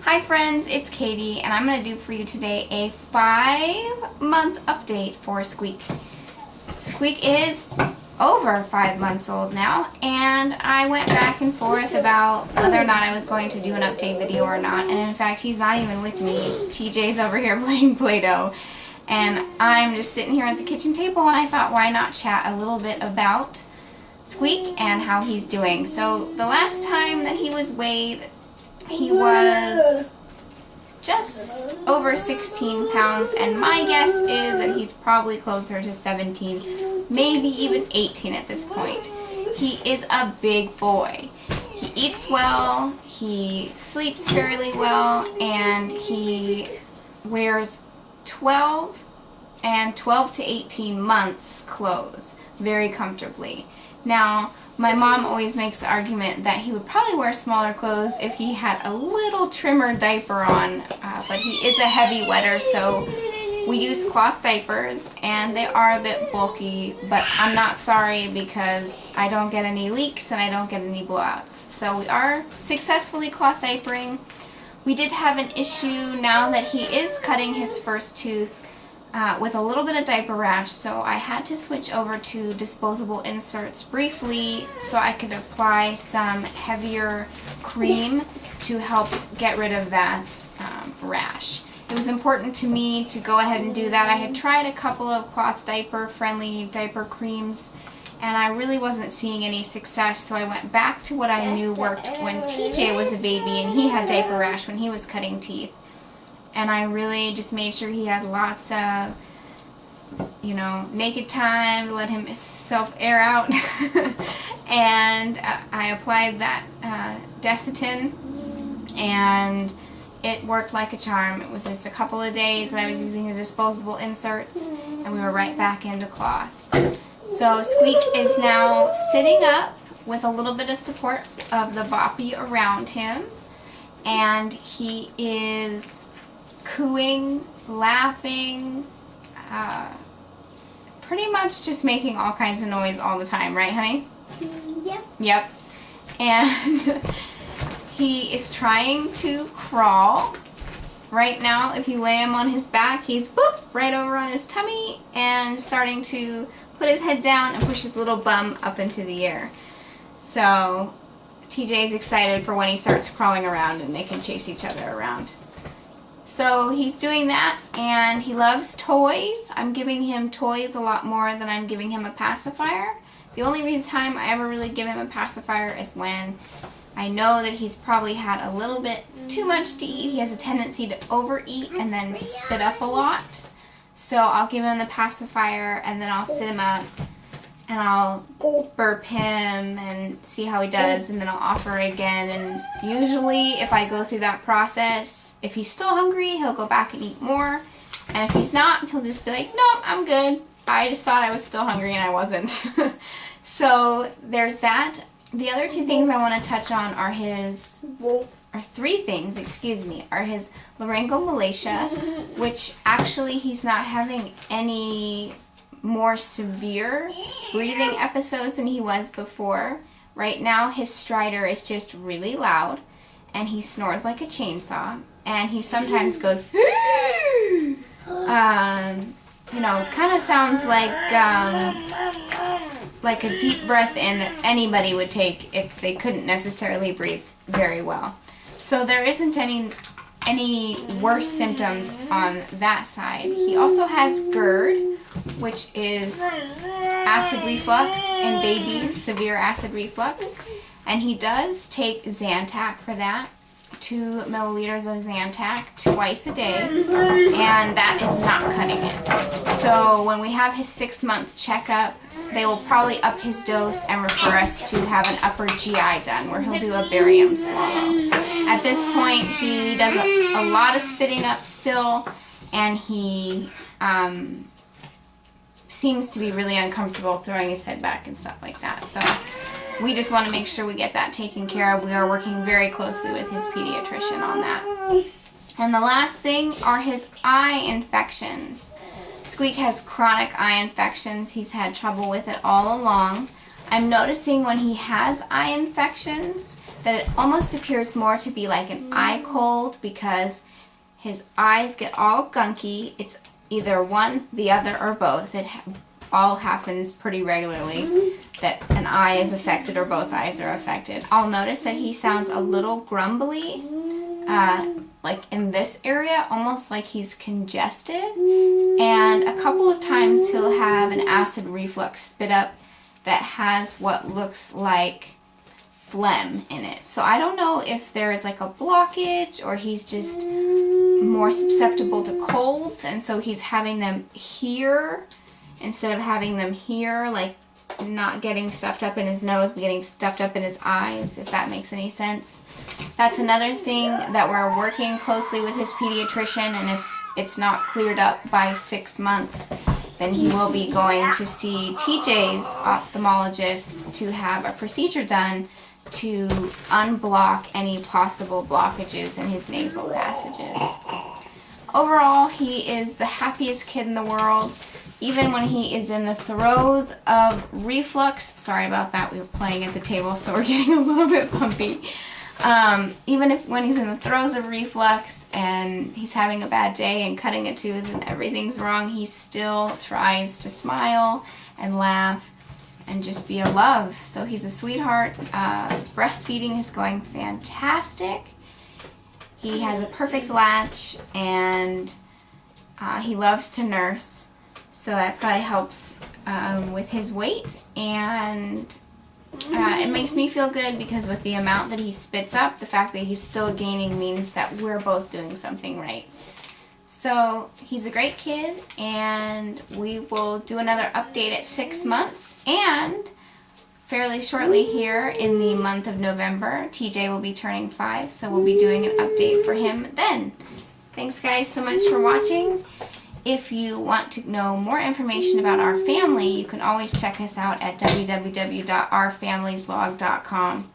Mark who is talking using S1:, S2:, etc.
S1: Hi friends, it's Katie and I'm going to do for you today a 5-month update for Squeak. Squeak is over 5 months old now, and I went back and forth about whether or not I was going to do an update video or not, and in fact he's not even with me. TJ's over here playing Play-Doh and I'm just sitting here at the kitchen table, and I thought why not chat a little bit about Squeak and how he's doing. So the last time that he was weighed, he was just over 16 pounds, and my guess is that he's probably closer to 17, maybe even 18 at this point. He is a big boy. He eats well, he sleeps fairly well, and he wears 12 to 18 months clothes very comfortably. Now, my mom always makes the argument that he would probably wear smaller clothes if he had a little trimmer diaper on, but he is a heavy wetter, so we use cloth diapers, and they are a bit bulky, but I'm not sorry because I don't get any leaks and I don't get any blowouts. So we are successfully cloth diapering. We did have an issue now that he is cutting his first tooth with a little bit of diaper rash, so I had to switch over to disposable inserts briefly so I could apply some heavier cream to help get rid of that rash. It was important to me to go ahead and do that. I had tried a couple of cloth diaper friendly diaper creams and I really wasn't seeing any success, so I went back to what I knew worked when TJ was a baby and he had diaper rash when he was cutting teeth. And I really just made sure he had lots of, naked time to let himself air out. And I applied that Desitin, and it worked like a charm. It was just a couple of days that I was using the disposable inserts, and we were right back into cloth. So Squeak is now sitting up with a little bit of support of the boppy around him, and he is cooing, laughing, pretty much just making all kinds of noise all the time, right honey?
S2: Yep.
S1: Yep. And he is trying to crawl. Right now, if you lay him on his back, he's boop right over on his tummy and starting to put his head down and push his little bum up into the air. So TJ's excited for when he starts crawling around and they can chase each other around. So he's doing that, and he loves toys. I'm giving him toys a lot more than I'm giving him a pacifier. The only time I ever really give him a pacifier is when I know that he's probably had a little bit too much to eat. He has a tendency to overeat and then spit up a lot. So I'll give him the pacifier, and then I'll sit him up and I'll burp him and see how he does, and then I'll offer again. And usually if I go through that process, if he's still hungry, he'll go back and eat more. And if he's not, he'll just be like, nope, I'm good. I just thought I was still hungry and I wasn't. So there's that. The other two things I want to touch on are three things, are his laryngomalacia, which actually he's not having any more severe breathing episodes than he was before. Right now his stridor is just really loud, and he snores like a chainsaw, and he sometimes goes kind of sounds like a deep breath in that anybody would take if they couldn't necessarily breathe very well. So there isn't any worse symptoms on that side. He also has GERD, which is acid reflux in babies, severe acid reflux, and he does take Zantac for that, 2 milliliters of Zantac twice a day, and that is not cutting it. So when we have his 6-month checkup, they will probably up his dose and refer us to have an upper GI done, where he'll do a barium swallow. At this point, he does a lot of spitting up still, and he seems to be really uncomfortable throwing his head back and stuff like that. So we just want to make sure we get that taken care of. We are working very closely with his pediatrician on that. And the last thing are his eye infections. Squeak has chronic eye infections. He's had trouble with it all along. I'm noticing when he has eye infections that it almost appears more to be like an eye cold because his eyes get all gunky. It's either one, the other, or both. It all happens pretty regularly that an eye is affected or both eyes are affected. I'll notice that he sounds a little grumbly, like in this area, almost like he's congested. And a couple of times he'll have an acid reflux spit up that has what looks like phlegm in it. So I don't know if there's like a blockage or he's just more susceptible to colds, and so he's having them here instead of having them here, like not getting stuffed up in his nose but getting stuffed up in his eyes, if that makes any sense. That's another thing that we're working closely with his pediatrician, and if it's not cleared up by 6 months, then he will be going to see TJ's ophthalmologist to have a procedure done to unblock any possible blockages in his nasal passages. Overall, he is the happiest kid in the world, even when he is in the throes of reflux. Sorry about that, we were playing at the table, so we're getting a little bit bumpy. Even when he's in the throes of reflux and he's having a bad day and cutting a tooth and everything's wrong, he still tries to smile and laugh and just be a love. So he's a sweetheart. Breastfeeding is going fantastic. He has a perfect latch, and he loves to nurse, so that probably helps with his weight. And it makes me feel good because with the amount that he spits up, the fact that he's still gaining means that we're both doing something right. So he's a great kid, and we will do another update at 6 months, and fairly shortly here in the month of November, TJ will be turning 5, so we'll be doing an update for him then. Thanks guys so much for watching. If you want to know more information about our family, you can always check us out at www.ourfamilieslog.com.